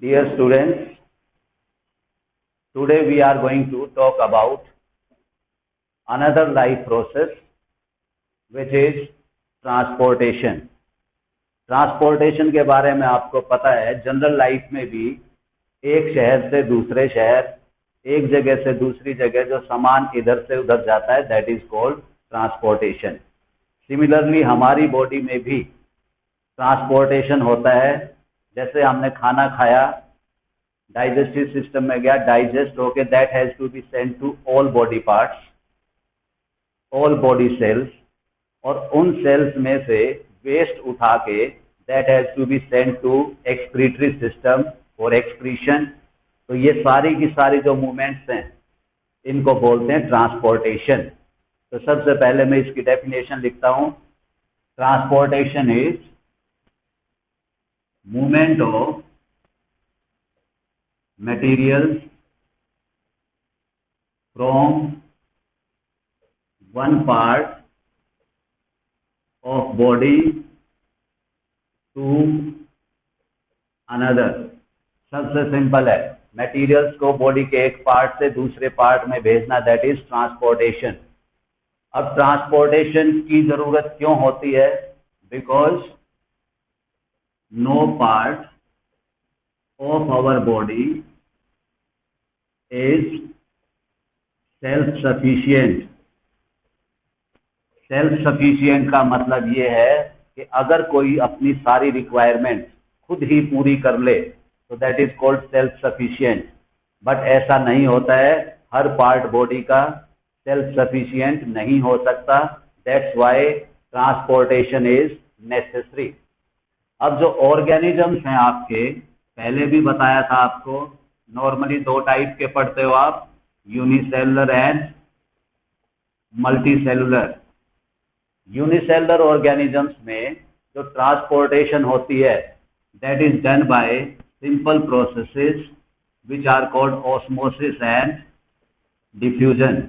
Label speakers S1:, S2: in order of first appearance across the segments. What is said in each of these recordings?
S1: Dear students, today we are going to talk about another life process which is transportation. Transportation के बारे में आपको पता है, जनरल लाइफ में भी एक शहर से दूसरे शहर, एक जगह से दूसरी जगह जो सामान इधर से उधर जाता है, that is called transportation. Similarly हमारी बॉडी में भी ट्रांसपोर्टेशन होता है. जैसे हमने खाना खाया, डाइजेस्टिव सिस्टम में गया, डाइजेस्ट होके that has to be send to all body parts, all body cells, और उन सेल्स में से वेस्ट उठा के that has to be send to excretory system for excretion. तो ये सारी की सारी जो मूवमेंट्स हैं इनको बोलते हैं ट्रांसपोर्टेशन. तो सबसे पहले मैं इसकी डेफिनेशन लिखता हूं. Transportation is movement of materials from one part of body to another. सबसे सिंपल है, मटेरियल्स को बॉडी के एक पार्ट से दूसरे पार्ट में भेजना, दैट इज ट्रांसपोर्टेशन. अब ट्रांसपोर्टेशन की जरूरत क्यों होती है? Because no part of our body is self-sufficient. Self-sufficient का मतलब ये है कि अगर कोई अपनी सारी रिक्वायरमेंट खुद ही पूरी कर ले तो that is called self-sufficient. But ऐसा नहीं होता है, हर पार्ट बॉडी का self-sufficient नहीं हो सकता. That's why transportation is necessary. अब जो ऑर्गेनिजम्स हैं आपके, पहले भी बताया था आपको, नॉर्मली दो टाइप के पढ़ते हो आप, unicellular and multicellular. Unicellular organisms में जो ट्रांसपोर्टेशन होती है that is done by simple processes which are called osmosis and diffusion.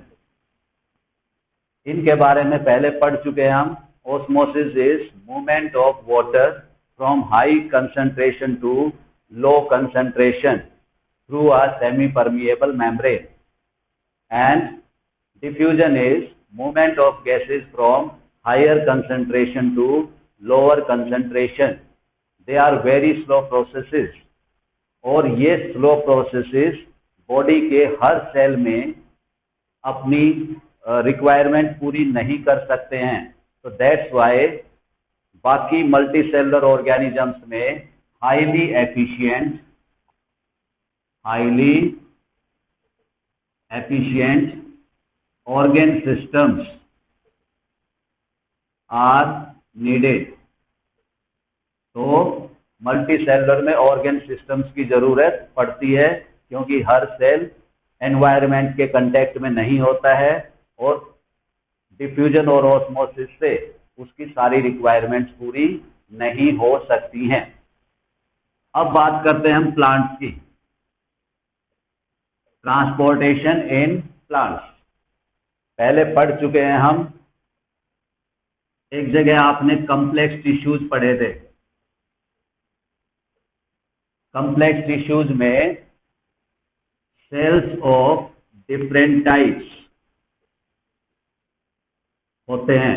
S1: इनके बारे में पहले पढ़ चुके हैं हम. Osmosis is movement of water from high concentration to low concentration through a semi-permeable membrane, and diffusion is movement of gases from higher concentration to lower concentration. They are very slow processes, और ये slow processes body के हर cell में अपनी requirement पूरी नहीं कर सकते हैं. तो दैट्स वाई बाकी मल्टीसेलुलर ऑर्गेनिजम्स में highly efficient organ systems are needed. तो मल्टीसेलुलर में ऑर्गन सिस्टम्स की जरूरत पड़ती है क्योंकि हर सेल एनवायरनमेंट के कांटेक्ट में नहीं होता है और डिफ्यूजन और ऑस्मोसिस से उसकी सारी रिक्वायरमेंट्स पूरी नहीं हो सकती हैं. अब बात करते हैं हम प्लांट्स की. ट्रांसपोर्टेशन इन प्लांट्स पहले पढ़ चुके हैं हम. एक जगह आपने कॉम्प्लेक्स टिश्यूज पढ़े थे. कॉम्प्लेक्स टिश्यूज में सेल्स ऑफ डिफरेंट टाइप्स होते हैं.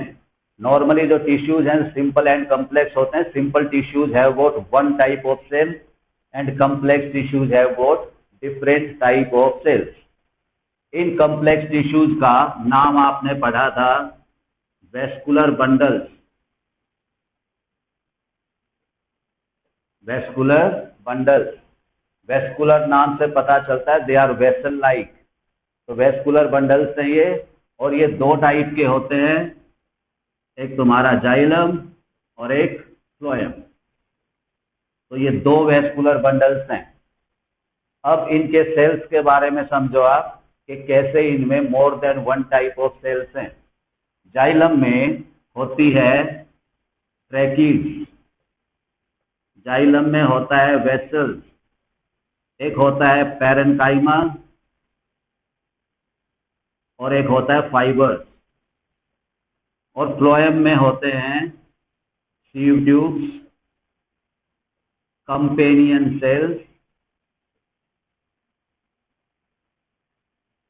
S1: नॉर्मली जो टिश्यूज हैं सिंपल एंड कॉम्प्लेक्स होते हैं. Simple tissues have got one type of cell and complex tissues have got different type of cells. इन कॉम्प्लेक्स टिश्यूज का नाम आपने पढ़ा था vascular bundles. Vascular bundles, vascular नाम से पता चलता है दे आर वेसल लाइक. तो वेस्कुलर बंडल्स हैं ये, और ये दो टाइप के होते हैं, एक तुम्हारा जाइलम और एक फ्लोएम. तो ये दो वेस्कुलर बंडल्स हैं. अब इनके सेल्स के बारे में समझो आप कि कैसे इनमें more than one type of cells हैं. जाइलम में होती है ट्रैकीड्स, जाइलम में होता है वेसल्स, एक होता है पैरेन्काइमा और एक होता है फाइबर्स. और फ्लोएम में होते हैं sieve tubes, companion cells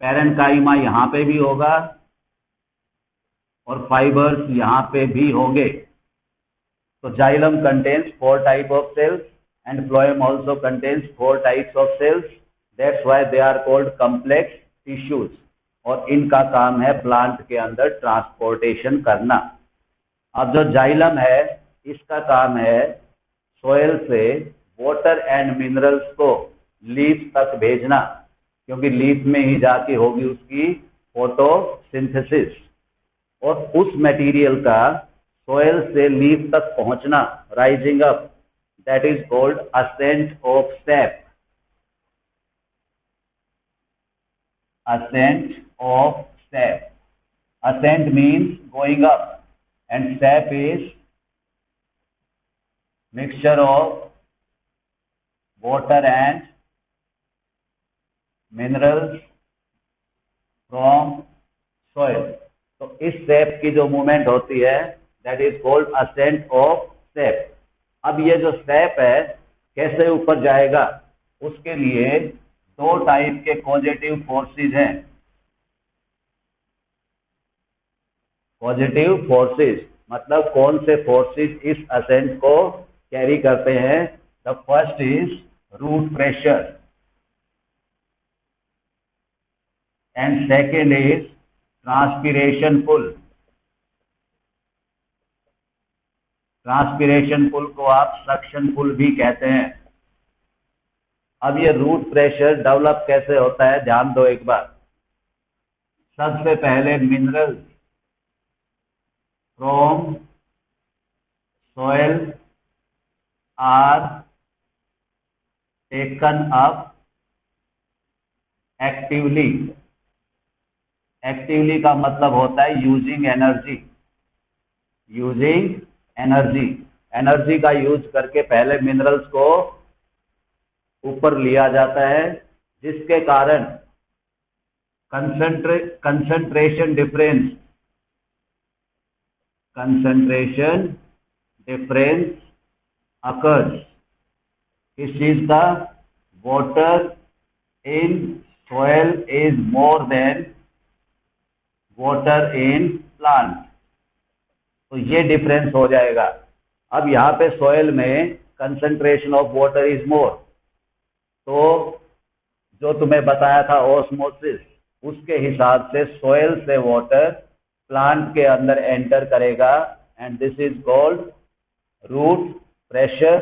S1: parenchyma यहाँ पे भी होगा और फाइबर्स यहाँ पे भी होंगे। तो xylem contains 4 type of cells and phloem also contains 4 types of cells. That's why they are called complex tissues. और इनका काम है प्लांट के अंदर ट्रांसपोर्टेशन करना। अब जो जाइलम है इसका काम है सोयल से वाटर एंड मिनरल्स को लीफ तक भेजना, क्योंकि लीफ में ही जाके होगी उसकी फोटोसिंथेसिस, और उस मटेरियल का सोयल से लीफ तक पहुंचना, rising up, that is called ascent of sap. ascent of sap. Ascent means going up and sap is mixture of water and minerals from soil. तो इस सैप की जो मूवमेंट होती है that is called ascent of sap. अब ये जो SAP है कैसे ऊपर जाएगा, उसके लिए दो टाइप के पॉजिटिव फोर्सेस हैं। पॉजिटिव फोर्सेस मतलब कौन से फोर्सेस इस असेंट को कैरी करते हैं। The first is root pressure and second is transpiration pull. Transpiration pull को आप सक्शन पुल भी कहते हैं। अब ये रूट प्रेशर डेवलप कैसे होता है ध्यान दो एक बार। सबसे पहले minerals from soil are taken up actively. Actively का मतलब होता है using energy. Using energy, energy का यूज करके पहले मिनरल्स को ऊपर लिया जाता है, जिसके कारण कंसंट्रेशन डिफरेंस अकर्स। किस चीज का? Water in soil is more than water in plant. तो ये डिफरेंस हो जाएगा। अब यहाँ पे सोयल में concentration of water is more, तो जो तुम्हें बताया था ऑस्मोसिस, उसके हिसाब से सोयल से वाटर प्लांट के अंदर एंटर करेगा and this is called root pressure.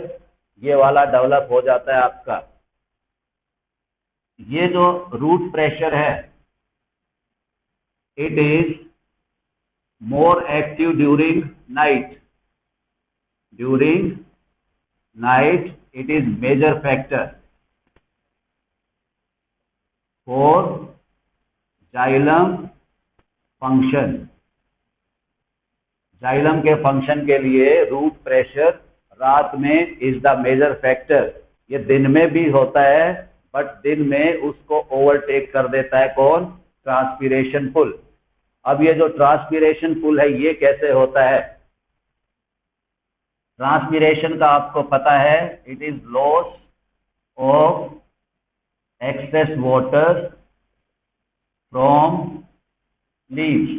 S1: ये वाला डेवलप हो जाता है आपका। ये जो रूट प्रेशर है it is more active during night. During night it is major factor for xylem function. Xylem के फंक्शन के लिए रूट प्रेशर रात में इज द मेजर फैक्टर। ये दिन में भी होता है बट दिन में उसको ओवरटेक कर देता है कौन? Transpiration pull. अब ये जो ट्रांसपिरेशन पुल है ये कैसे होता है? ट्रांसपिरेशन का आपको पता है it is loss of excess water from leaves.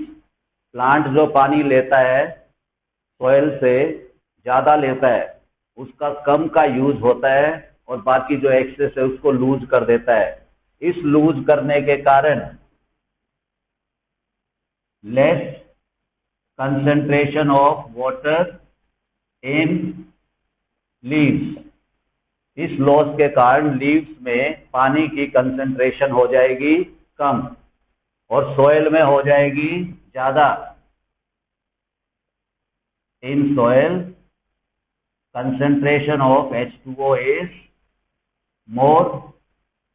S1: Plant जो पानी लेता है सोयल से ज्यादा लेता है, उसका कम का यूज होता है और बाकी जो एक्सेस है उसको लूज कर देता है। इस लूज करने के कारण less concentration of water in leaves. इस लॉस के कारण लीव्स में पानी की कंसंट्रेशन हो जाएगी कम और सोयल में हो जाएगी ज्यादा। In soil concentration of H2O is more,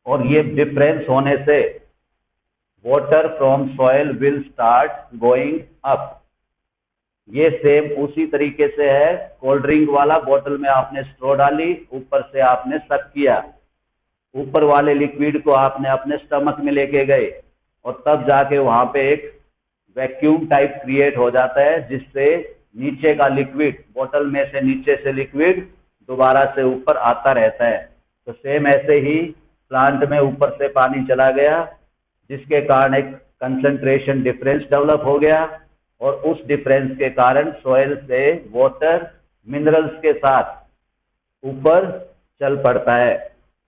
S1: और ये डिफरेंस होने से water from soil will start going up. ये सेम उसी तरीके से है, कोल्ड ड्रिंक वाला बोतल में आपने स्ट्रॉ डाली, ऊपर से आपने सक किया, ऊपर वाले लिक्विड को आपने अपने स्टमक में लेके गए और तब जाके वहां पे एक वैक्यूम टाइप क्रिएट हो जाता है, जिससे नीचे का लिक्विड, बोतल में से नीचे से लिक्विड दोबारा से ऊपर आता रहता है। तो सेम ऐसे ही प्लांट में ऊपर से पानी चला गया, जिसके कारण एक कंसंट्रेशन डिफरेंस डेवलप हो गया और उस डिफरेंस के कारण सॉइल से वाटर मिनरल्स के साथ ऊपर चल पड़ता है।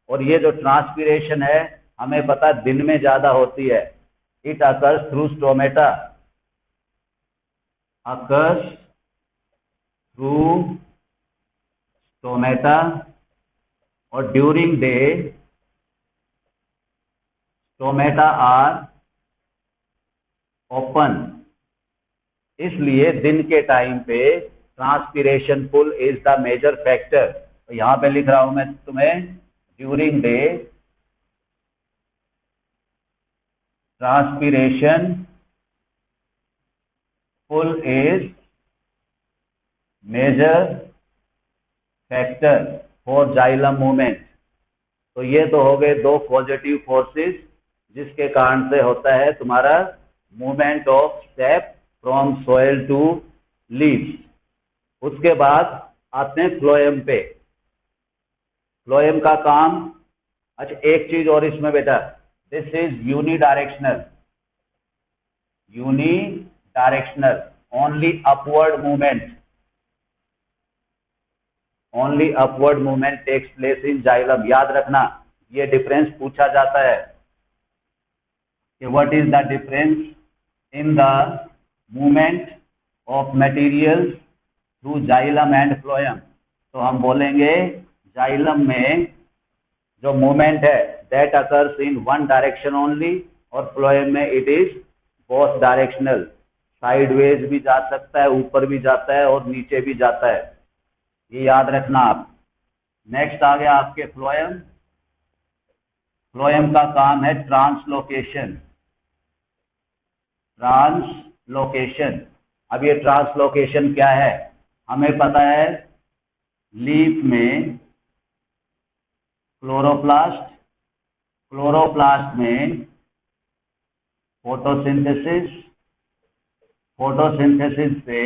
S1: और ये जो ट्रांसपीरेशन है हमें पता दिन में ज्यादा होती है। It occurs through stomata, occurs through stomata, और during day stomata are open. इसलिए दिन के टाइम पे transpiration pull is the major factor. तो यहां पे लिख रहा हूं मैं तुम्हें, during day transpiration pull is major factor for xylem movement. तो ये तो हो गए दो पॉजिटिव फोर्सेस जिसके कारण से होता है तुम्हारा movement of sap from soil to leaves. उसके बाद आते हैं फ्लोएम पे। फ्लोएम का काम, अच्छा एक चीज और इसमें बेटा, this is unidirectional, unidirectional, only upward movement, only upward movement takes place in xylem. याद रखना ये डिफरेंस पूछा जाता है कि what is the difference in the movement of materials through xylem and phloem. तो हम बोलेंगे जाइलम में जो मूवमेंट है that occurs in one direction only, और फ्लोएम में it is both directional, sideways भी जा सकता है, ऊपर भी जाता है और नीचे भी जाता है। ये याद रखना आप। नेक्स्ट आ गया आपके फ्लोएम। फ्लोएम का काम है ट्रांसलोकेशन, ट्रांसलोकेशन। अब ये ट्रांसलोकेशन क्या है हमें पता है, लीफ में क्लोरोप्लास्ट, क्लोरोप्लास्ट में फोटोसिंथेसिस, फोटोसिंथेसिस से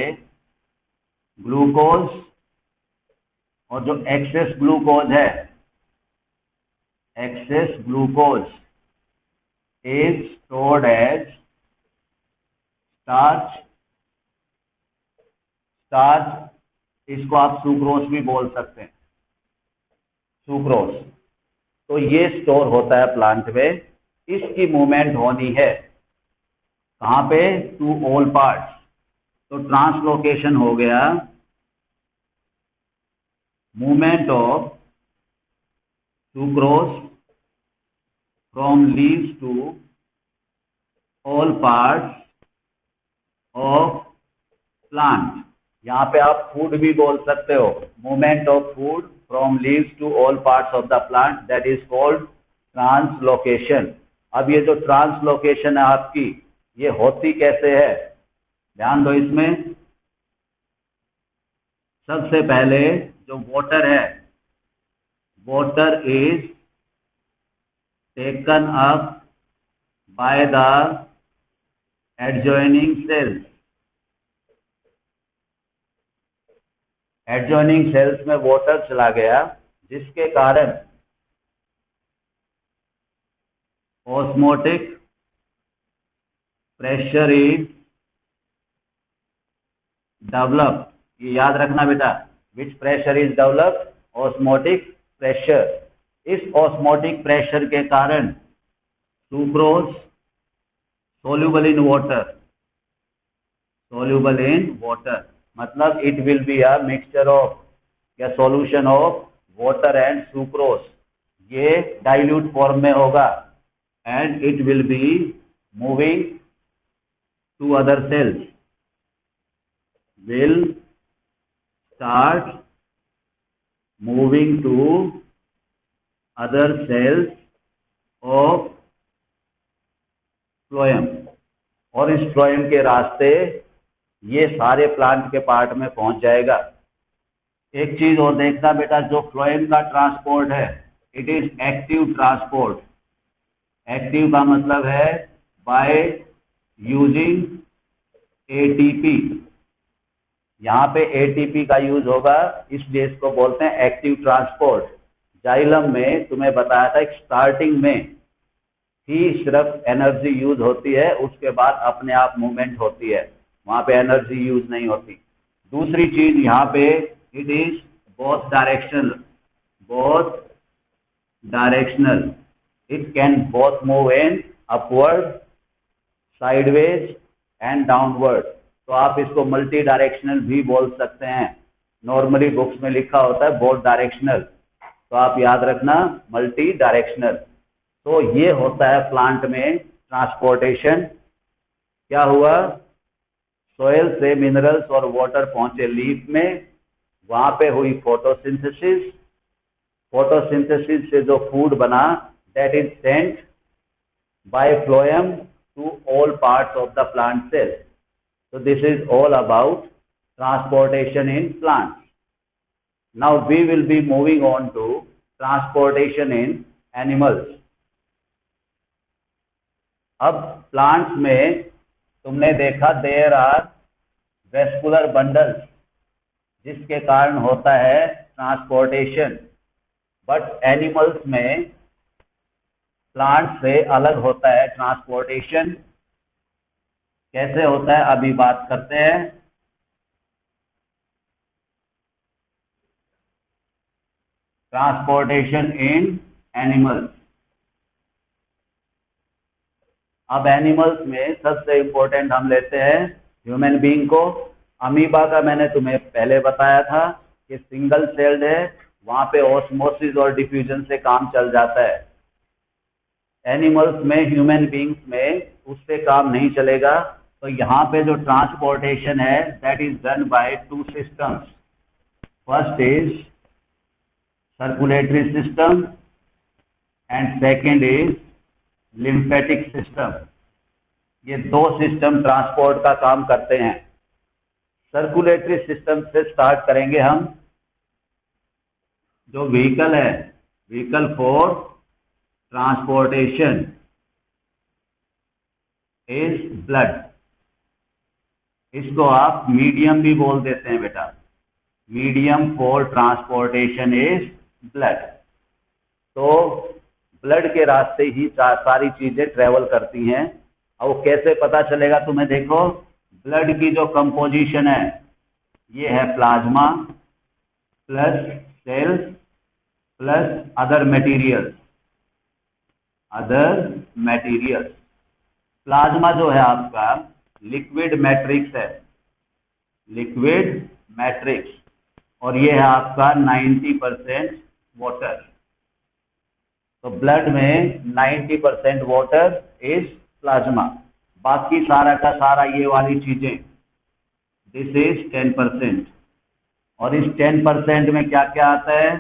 S1: ग्लूकोज, और जो एक्सेस ग्लूकोज है, excess glucose is stored as starch, starch, इसको आप सुक्रोज भी बोल सकते हैं, सुक्रोज। तो ये स्टोर होता है प्लांट में, इसकी मूवमेंट होनी है कहां पे, टू ऑल पार्ट्स। तो ट्रांसलोकेशन हो गया movement of sucrose from leaves to all parts of plant. यहां पे आप फूड भी बोल सकते हो, movement of food from leaves to all parts of the plant, that is called translocation. अब ये जो ट्रांसलोकेशन है आपकी, ये होती कैसे है, ध्यान दो इसमें। सबसे पहले जो वाटर है, water is taken up by the adjoining cells, adjoining cells में वाटर चला गया जिसके कारण ऑस्मोटिक प्रेशर इज डेवलप। ये याद रखना बेटा, which pressure is develop, osmotic pressure. इस ऑस्मोटिक प्रेशर के कारण sucrose soluble in water, soluble in water, मतलब it will be a mixture of या solution of water and sucrose. ये डाइल्यूट फॉर्म में होगा and it will be moving to other cells, will start moving to other cells of phloem, और इस phloem के रास्ते ये सारे प्लांट के पार्ट में पहुंच जाएगा। एक चीज और देखना बेटा, जो फ्लोएम का ट्रांसपोर्ट है it is active transport. Active का मतलब है बाय यूजिंग एटीपी। यहाँ पे एटीपी का यूज होगा, इसलिए इसको बोलते हैं एक्टिव ट्रांसपोर्ट। जाइलम में तुम्हें बताया था स्टार्टिंग में ही सिर्फ एनर्जी यूज होती है, उसके बाद अपने आप मूवमेंट होती है, वहां पे एनर्जी यूज नहीं होती। दूसरी चीज यहाँ पे it is both directional, it can both move in upward, sideways and downward. तो आप इसको मल्टी डायरेक्शनल भी बोल सकते हैं। नॉर्मली बुक्स में लिखा होता है बोथ डायरेक्शनल, तो आप याद रखना मल्टी डायरेक्शनल। तो ये होता है प्लांट में ट्रांसपोर्टेशन। क्या हुआ, सोयल से मिनरल्स और वाटर पहुंचे लीफ में, वहां पे हुई फोटोसिंथेसिस, फोटोसिंथेसिस से जो फूड बना that is sent by phloem to all parts of the plant cell. So this is all about transportation in plants. Now we will be moving on to transportation in animals. अब plants में तुमने देखा there are vascular bundles जिसके कारण होता है transportation, but animals में plant से अलग होता है ट्रांसपोर्टेशन। कैसे होता है अभी बात करते हैं। ट्रांसपोर्टेशन इन एनिमल्स। अब एनिमल्स में सबसे इंपॉर्टेंट हम लेते हैं ह्यूमन बीइंग को। अमीबा का मैंने तुम्हें पहले बताया था कि सिंगल सेल्ड है, वहां पे ऑस्मोसिस और डिफ्यूजन से काम चल जाता है। एनिमल्स में, ह्यूमन बीइंग्स में उससे काम नहीं चलेगा। तो यहाँ पे जो ट्रांसपोर्टेशन है that is done by two systems. First is circulatory system and second is lymphatic system. ये दो सिस्टम ट्रांसपोर्ट का काम करते हैं। सर्कुलेटरी सिस्टम से स्टार्ट करेंगे हम। जो व्हीकल है, vehicle for transportation is blood. इसको आप मीडियम भी बोल देते हैं बेटा। Medium for transportation is blood. तो ब्लड के रास्ते ही सारी चीजें ट्रेवल करती हैं। अब वो कैसे पता चलेगा तुम्हें, देखो ब्लड की जो कंपोजिशन है ये है plasma plus cells plus other materials. Plasma जो है आपका लिक्विड मैट्रिक्स है, लिक्विड मैट्रिक्स, और ये है आपका 90% वाटर। तो ब्लड में 90% वाटर इज प्लाज्मा। बाकी सारा का सारा ये वाली चीजें दिस इज 10%। और इस 10% में क्या क्या आता है,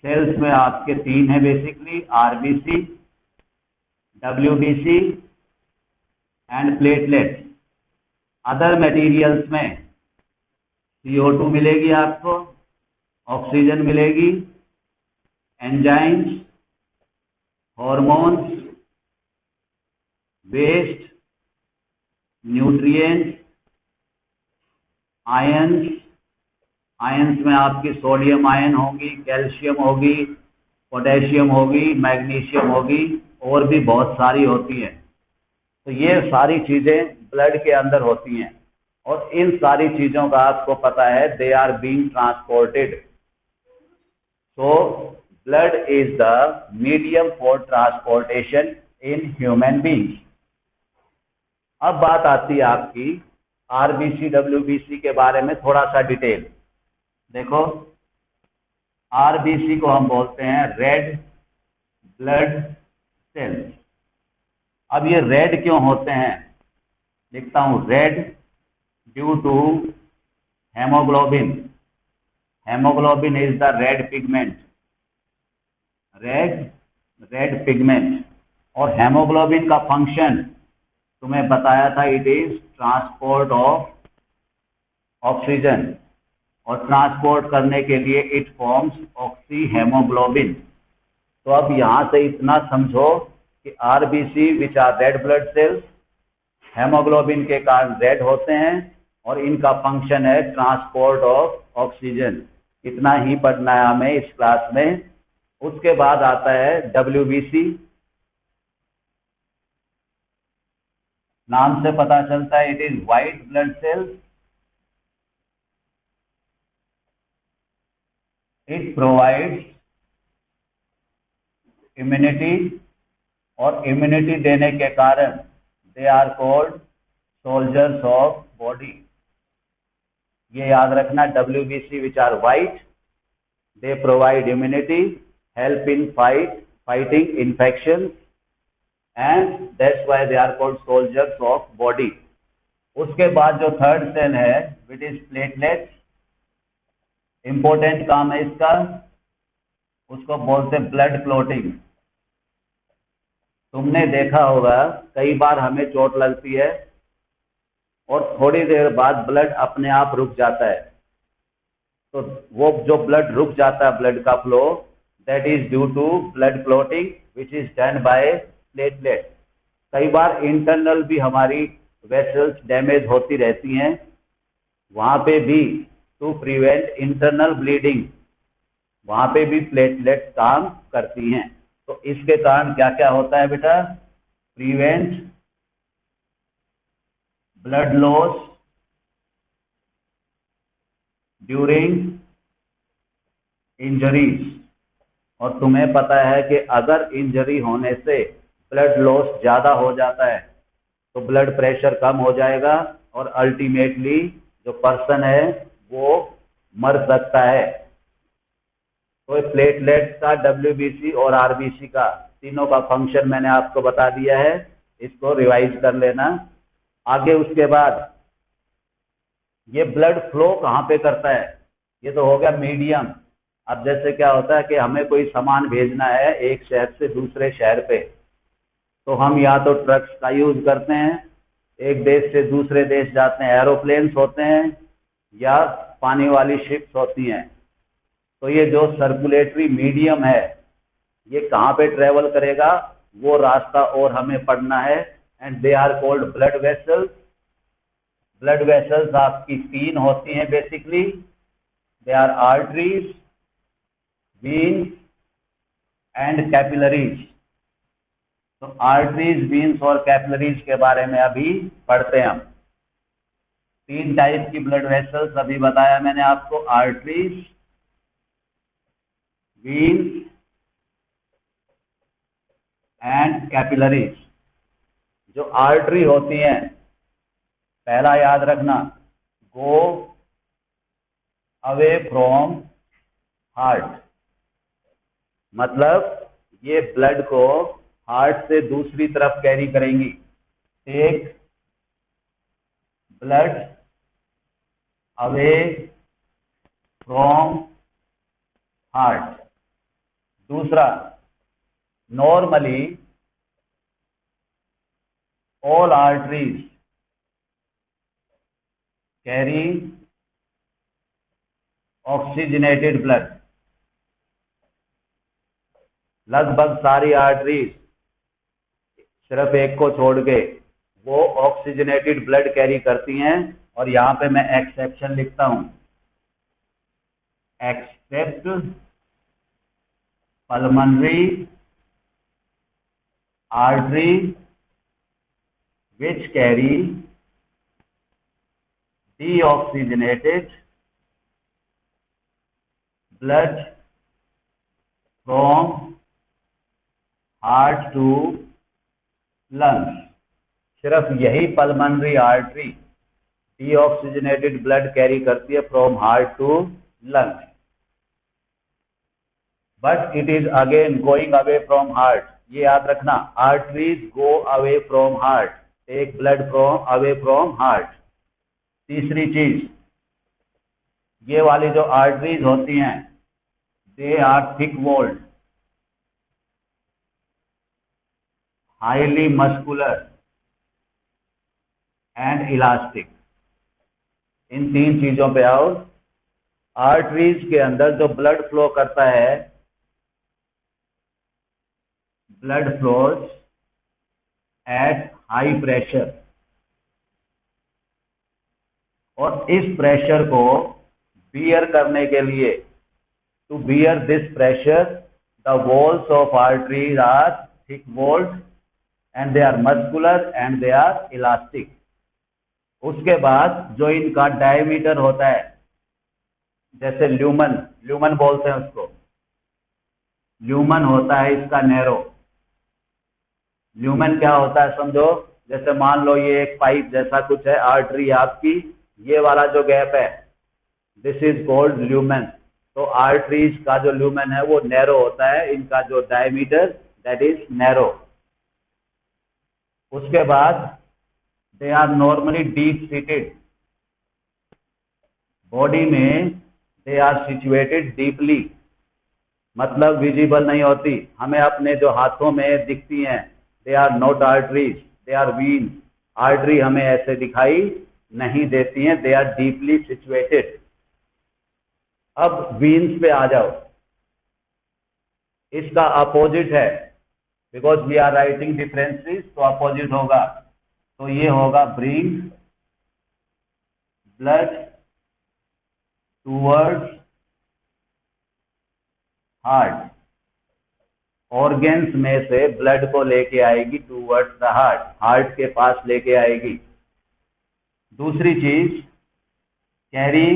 S1: सेल्स में आपके 3 है basically, RBC, WBC and platelet. Other materials में CO2 मिलेगी आपको, ऑक्सीजन मिलेगी, enzymes, hormones, waste, nutrients, ions. Ions में आपकी सोडियम आयन होगी, कैल्शियम होगी, पोटेशियम होगी, मैग्नीशियम होगी, और भी बहुत सारी होती हैं। तो ये सारी चीजें ब्लड के अंदर होती हैं, और इन सारी चीजों का आपको पता है they are being transported. So blood is the medium for transportation in human beings. अब बात आती है आपकी आरबीसी डब्ल्यूबीसी के बारे में थोड़ा सा डिटेल। देखो आरबीसी को हम बोलते हैं रेड ब्लड सेल्स। अब ये रेड क्यों होते हैं, लिखता हूं red due to haemoglobin. Haemoglobin is the red pigment, red pigment. और हेमोग्लोबिन का फंक्शन तुम्हें बताया था, it is transport of oxygen, और ट्रांसपोर्ट करने के लिए इट फॉर्म्स ऑक्सी हेमोग्लोबिन। तो अब यहां से इतना समझो कि RBC which are red blood cells haemoglobin के कारण रेड होते हैं, और इनका फंक्शन है ट्रांसपोर्ट ऑफ ऑक्सीजन। इतना ही पढ़ना है हमें इस क्लास में। उसके बाद आता है डब्ल्यूबीसी। नाम से पता चलता है it is white blood cells. It provides immunity, और इम्यूनिटी देने के कारण they are called soldiers of body. ये याद रखना, WBC which are white, they provide immunity, help in fighting infection, and that's why they are called soldiers of body. उसके बाद जो थर्ड सेल है विच इज प्लेटलेट्स, इंपॉर्टेंट काम है इसका, उसको बोलते हैं ब्लड क्लॉटिंग। तुमने देखा होगा कई बार हमें चोट लगती है और थोड़ी देर बाद ब्लड अपने आप रुक जाता है, तो वो जो ब्लड रुक जाता है, ब्लड का flow, that is due to blood clotting which is done by platelet. कई बार इंटरनल भी हमारी वेसल्स डैमेज होती रहती हैं, वहां पे भी टू प्रिवेंट इंटरनल ब्लीडिंग, वहां पे भी प्लेटलेट काम करती हैं। तो इसके कारण क्या क्या होता है बेटा? Prevent blood loss during injuries. और तुम्हें पता है कि अगर इंजरी होने से ब्लड लॉस ज्यादा हो जाता है तो ब्लड प्रेशर कम हो जाएगा और अल्टीमेटली जो पर्सन है वो मर सकता है। तो प्लेटलेट का, WBC और RBC का, तीनों का फंक्शन मैंने आपको बता दिया है, इसको रिवाइज कर लेना। आगे उसके बाद ये ब्लड फ्लो कहाँ पे करता है? ये तो हो गया मीडियम। अब जैसे क्या होता है कि हमें कोई सामान भेजना है एक शहर से दूसरे शहर पे, तो हम या तो ट्रक्स का यूज करते हैं, एक देश से दूसरे देश जाते हैं, एरोप्लेन्स होते हैं, या पानी वाली शिप्स होती हैं। तो ये जो सर्कुलेटरी मीडियम है ये कहाँ पे ट्रेवल करेगा, वो रास्ता और हमें पढ़ना है, and they are called blood vessels. Blood vessels आपकी तीन होती हैं basically, they are arteries, veins and capillaries. तो आर्टरीज, वीन्स और कैपिलरीज के बारे में अभी पढ़ते हैं हम। तीन टाइप की ब्लड वेसल्स अभी बताया मैंने आपको, आर्टरीज, वीन्स एंड कैपिलरीज। जो आर्टरी होती हैं, पहला याद रखना, गो अवे फ्रॉम हार्ट, मतलब ये ब्लड को हार्ट से दूसरी तरफ कैरी करेंगी। Take blood away from heart. दूसरा, normally all arteries carry oxygenated blood. लगभग सारी आर्टरीज, सिर्फ एक को छोड़ के, वो ऑक्सीजनेटेड ब्लड कैरी करती हैं। और यहां पे मैं एक्सेप्शन लिखता हूं, accept pulmonary artery which carry deoxygenated blood from heart to lungs। सिर्फ यही pulmonary artery deoxygenated blood carry करती है from heart to lungs, but it is again going away from heart. ये याद रखना, arteries go away from heart, take blood from away from heart. तीसरी चीज, ये वाली जो आर्टरीज होती हैं, they are thick walled, highly muscular and elastic. इन तीन चीजों पे आओ। आर्टरीज के अंदर जो ब्लड फ्लो करता है, blood flows at high pressure, और इस प्रेशर को बियर करने के लिए, to bear this pressure, the walls of arteries are thick walled and they are muscular and they are elastic. उसके बाद जो इनका डायमीटर होता है, जैसे ल्यूमन, ल्यूमन बोलते हैं उसको, ल्यूमन होता है इसका नैरो। ल्यूमन क्या होता है समझो, जैसे मान लो ये एक पाइप जैसा कुछ है, आर्टरी आपकी, ये वाला जो गैप है दिस इज कॉल्ड ल्यूमन। तो आर्टरीज का जो ल्यूमन है वो नैरो होता है, इनका जो डायमीटर दैट इज नैरो। उसके बाद they are normally deep seated, body में दे आर सिचुएटेड डीपली, मतलब विजिबल नहीं होती हमें, अपने जो हाथों में दिखती हैं, they are not arteries, they are veins. Artery हमें ऐसे दिखाई नहीं देती हैं, दे आर डीपली सिचुएटेड। अब वीन्स पे आ जाओ, इसका अपोजिट है, because we are writing differences, तो अपोजिट होगा, तो ये होगा bring blood towards heart. Organs में से ब्लड को लेके आएगी टूवर्ड्स द हार्ट, हार्ट के पास लेके आएगी। दूसरी चीज, carry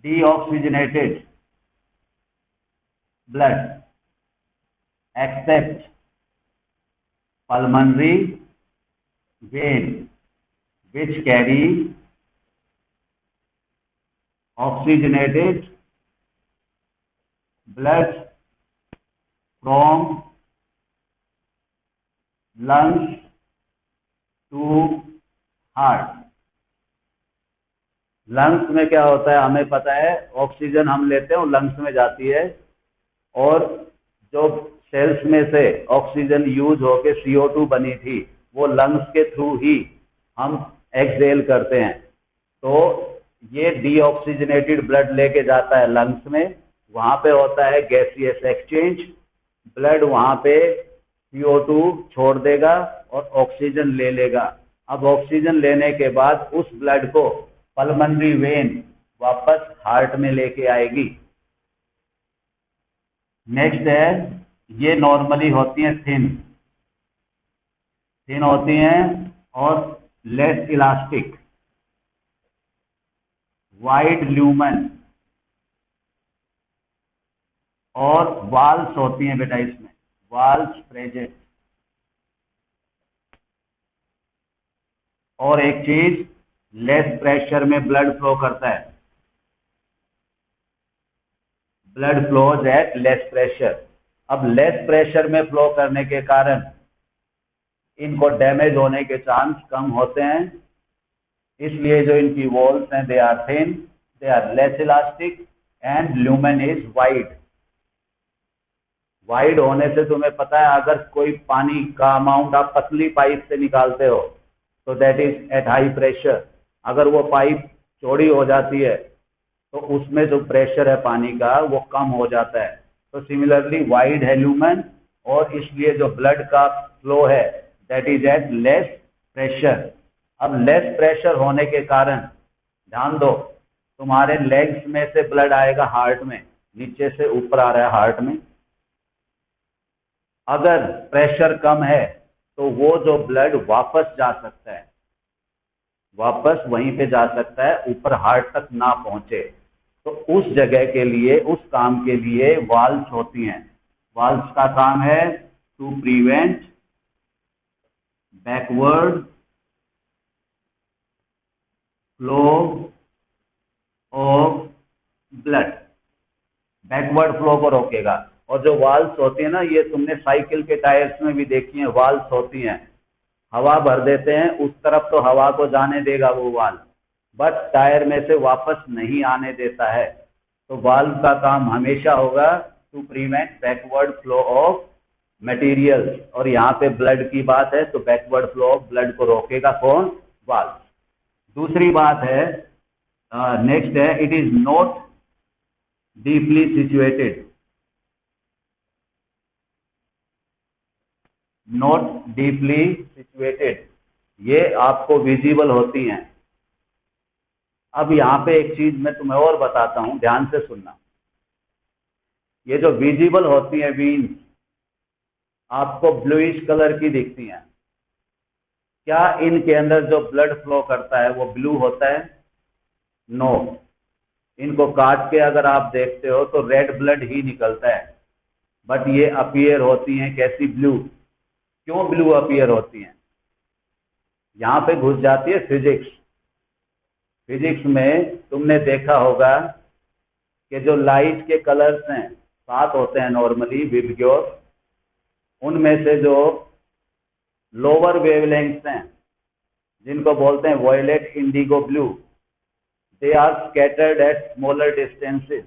S1: deoxygenated blood except pulmonary vein which carry oxygenated blood from lungs to heart। Lungs में क्या होता है हमें पता है, ऑक्सीजन हम लेते हैं वो लंग्स में जाती है, और जो सेल्स में से ऑक्सीजन यूज होके CO2 बनी थी वो लंग्स के थ्रू ही हम एक्सहेल करते हैं। तो ये डीऑक्सीजनेटेड ब्लड लेके जाता है लंग्स में, वहां पे होता है गैसियस एक्सचेंज, ब्लड वहां पे CO2 छोड़ देगा और ऑक्सीजन ले लेगा। अब ऑक्सीजन लेने के बाद उस ब्लड को पल्मोनरी वेन वापस हार्ट में लेके आएगी। नेक्स्ट है, ये नॉर्मली होती हैं थिन होती हैं और लेस इलास्टिक, वाइड ल्यूमन, और वाल्स होती हैं बेटा इसमें, वाल्स प्रेजेंट। और एक चीज, लेस प्रेशर में ब्लड फ्लो करता है, blood flows at less pressure. अब लेस प्रेशर में फ्लो करने के कारण इनको डैमेज होने के चांस कम होते हैं, इसलिए जो इनकी वॉल्स हैं they are thin, they are less elastic and lumen is wide. Wide होने से तुम्हें पता है, अगर कोई पानी का अमाउंट आप पतली पाइप से निकालते हो तो that is eight high pressure, अगर वो पाइप चौड़ी हो जाती है तो उसमें जो प्रेशर है पानी का वो कम हो जाता है। तो सिमिलरली वाइड है ल्यूमेन, और इसलिए जो ब्लड का फ्लो है that is at less pressure. अब लेस प्रेशर होने के कारण ध्यान दो, तुम्हारे लेग्स में से ब्लड आएगा हार्ट में, नीचे से ऊपर आ रहा है हार्ट में। अगर प्रेशर कम है तो वो जो ब्लड वापस जा सकता है, वापस वहीं पे जा सकता है, ऊपर हार्ट तक ना पहुंचे। तो उस जगह के लिए, उस काम के लिए वाल्व्स होती हैं। वाल्व्स का काम है to prevent backward flow of blood, backward flow को रोकेगा। और जो वाल्व्स होती है ना, ये तुमने साइकिल के टायर्स में भी देखी हैं, वाल्व्स होती हैं, हवा भर देते हैं उस तरफ तो हवा को जाने देगा वो वाल्व, बट टायर में से वापस नहीं आने देता है। तो वाल्व का काम हमेशा होगा to prevent backward flow of materials, और यहाँ पे ब्लड की बात है तो बैकवर्ड फ्लो ऑफ ब्लड को रोकेगा कौन? वाल्व। दूसरी बात है, नेक्स्ट है, it is not deeply situated, not deeply situated, ये आपको विजिबल होती हैं। अब यहाँ पे एक चीज मैं तुम्हें और बताता हूं, ध्यान से सुनना। ये जो विजिबल होती है वीन्स, आपको ब्लूइश कलर की दिखती हैं। क्या इनके अंदर जो ब्लड फ्लो करता है वो ब्लू होता है? नो। इनको काट के अगर आप देखते हो तो रेड ब्लड ही निकलता है, बट ये अपीयर होती हैं कैसी? ब्लू। क्यों ब्लू अपीयर होती हैं? यहाँ पे घुस जाती है फिजिक्स। फिजिक्स में तुमने देखा होगा कि जो लाइट के कलर्स हैं 7 होते हैं नॉर्मली विबग्योर, उनमें से जो लोअर वेवलेंथ्स हैं जिनको बोलते हैं violet, indigo, blue, they are scattered at smaller distances,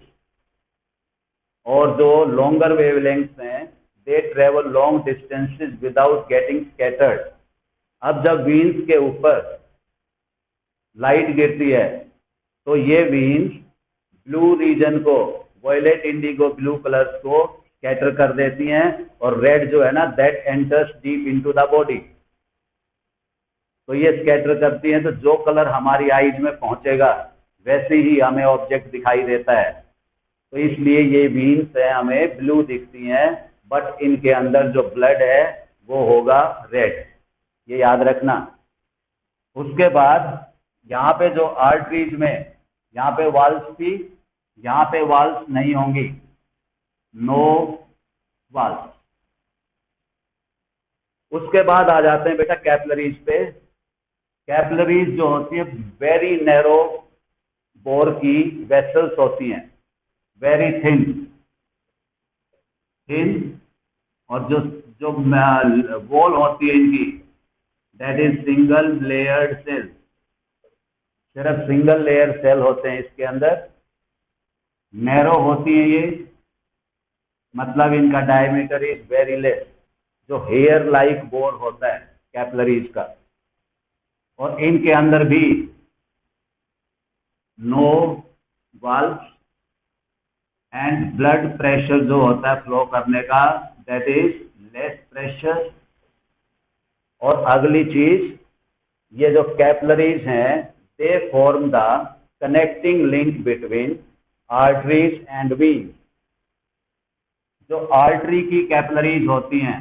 S1: और जो लॉन्गर वेवलेंथ्स हैं they travel long distances without getting scattered. अब जब व्हील्स के ऊपर लाइट गिरती है तो ये व्हील्स ब्लू रीजन को, वॉयलेट, इंडिगो, ब्लू कलर्स को स्कैटर कर देती हैं, और रेड जो है ना that enters deep into the body. तो ये स्कैटर करती हैं, तो जो कलर हमारी आईज में पहुंचेगा वैसे ही हमें ऑब्जेक्ट दिखाई देता है। तो इसलिए ये व्हील्स है हमें ब्लू दिखती हैं, बट इनके अंदर जो ब्लड है वो होगा रेड, ये याद रखना। उसके बाद यहाँ पे जो आर्टरीज में यहाँ पे वाल्व्स थी, यहाँ पे वाल्व्स नहीं होंगी, नो वाल्व्स। उसके बाद आ जाते हैं बेटा कैपिलरीज पे। कैपिलरीज जो होती है वेरी नैरो बोर की वेसल्स होती हैं, वेरी थिन, और जो जो वॉल होती है इनकी that is single layered cell. सिर्फ सिंगल लेयर सेल होते हैं इसके अंदर, नैरो होती है ये, मतलब इनका डायमीटर इज वेरी लेस, जो हेयर लाइक बोर होता है कैपिलरीज का। और इनके अंदर भी no valves, and blood pressure जो होता है फ्लो करने का दैट इज लेस प्रेशर। और अगली चीज, ये जो कैपिलरीज हैं they form the connecting link between arteries and veins. जो आर्टरी की कैपिलरीज होती हैं,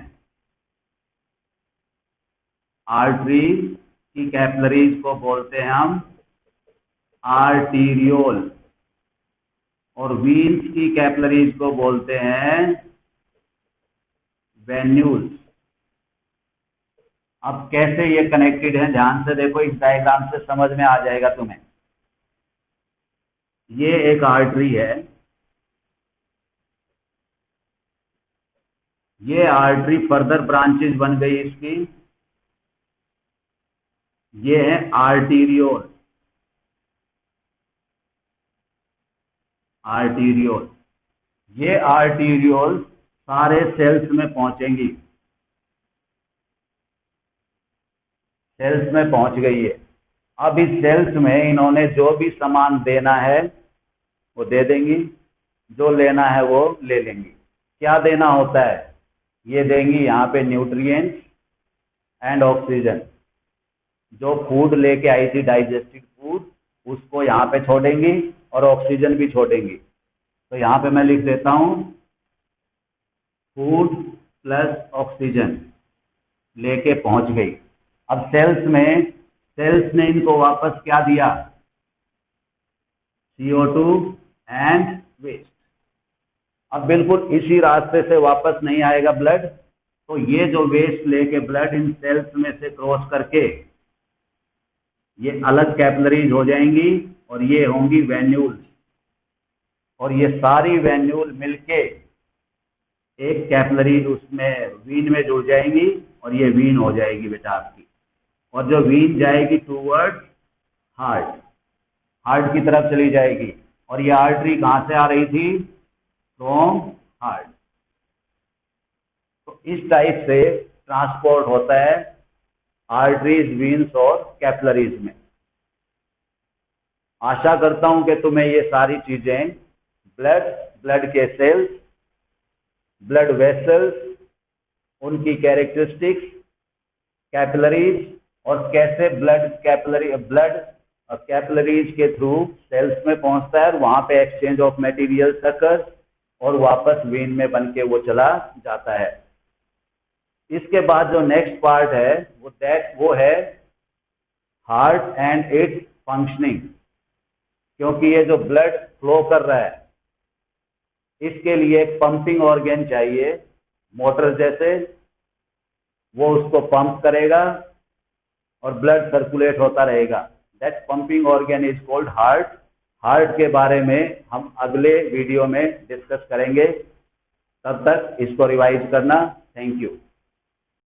S1: आर्टरी की कैपिलरीज को बोलते हैं हम आर्टीरियोल, और वीन्स की कैपिलरीज को बोलते हैं वेन्यूल्स। अब कैसे ये कनेक्टेड है ध्यान से देखो, इस डायग्राम से समझ में आ जाएगा तुम्हें। ये एक आर्टरी है, ये आर्टरी फर्दर ब्रांचेज बन गई इसकी, ये है आर्टीरियोल। आर्टीरियोल, ये आर्टीरियोल सारे सेल्स में पहुंचेंगी, सेल्स में पहुंच गई है। अब इस सेल्स में इन्होंने जो भी सामान देना है वो दे देंगी, जो लेना है वो ले लेंगी। क्या देना होता है? ये देंगी यहाँ पे न्यूट्रिएंट्स एंड ऑक्सीजन। जो फूड लेके आई थी डाइजेस्टेड फूड उसको यहाँ पे छोड़ेंगी, और ऑक्सीजन भी छोड़ेंगी। तो यहाँ पे मैं लिख देता हूँ फूड प्लस ऑक्सीजन लेके पहुंच गई। अब सेल्स में, सेल्स ने इनको वापस क्या दिया? CO2 and waste. अब बिल्कुल इसी रास्ते से वापस नहीं आएगा ब्लड, तो ये जो वेस्ट लेके ब्लड इन सेल्स में से क्रॉस करके ये अलग कैपिलरीज हो जाएंगी, और ये होंगी वेन्यूल्स, और ये सारी वेन्यूल मिलके एक कैपिलरी उसमें वीन में जुड़ जाएंगी, और ये वीन हो जाएगी बेटा आपकी। और जो वीन जाएगी टूवर्ड्स हार्ट, हार्ट की तरफ चली जाएगी। और ये आर्टरी कहाँ से आ रही थी? From heart. तो इस टाइप से ट्रांसपोर्ट होता है आर्टरीज, वीन्स और कैपिलरीज में। आशा करता हूं कि तुम्हें ये सारी चीजें, ब्लड, ब्लड के सेल्स, ब्लड वेसल्स, उनकी कैरेक्टरिस्टिक्स, कैपिलरीज, और कैसे ब्लड कैपिलरीज के थ्रू सेल्स में पहुंचता है, और वहां पे एक्सचेंज ऑफ मटेरियल अकर, और वापस वेन में बन के वो चला जाता है। इसके बाद जो नेक्स्ट पार्ट है वो है हार्ट एंड इट्स फंक्शनिंग। क्योंकि ये जो ब्लड फ्लो कर रहा है इसके लिए एक पंपिंग ऑर्गन चाहिए, मोटर जैसे, वो उसको पंप करेगा और ब्लड सर्कुलेट होता रहेगा। That pumping organ is called heart. Heart के बारे में हम अगले वीडियो में डिस्कस करेंगे। तब तक इसको रिवाइज करना। Thank you.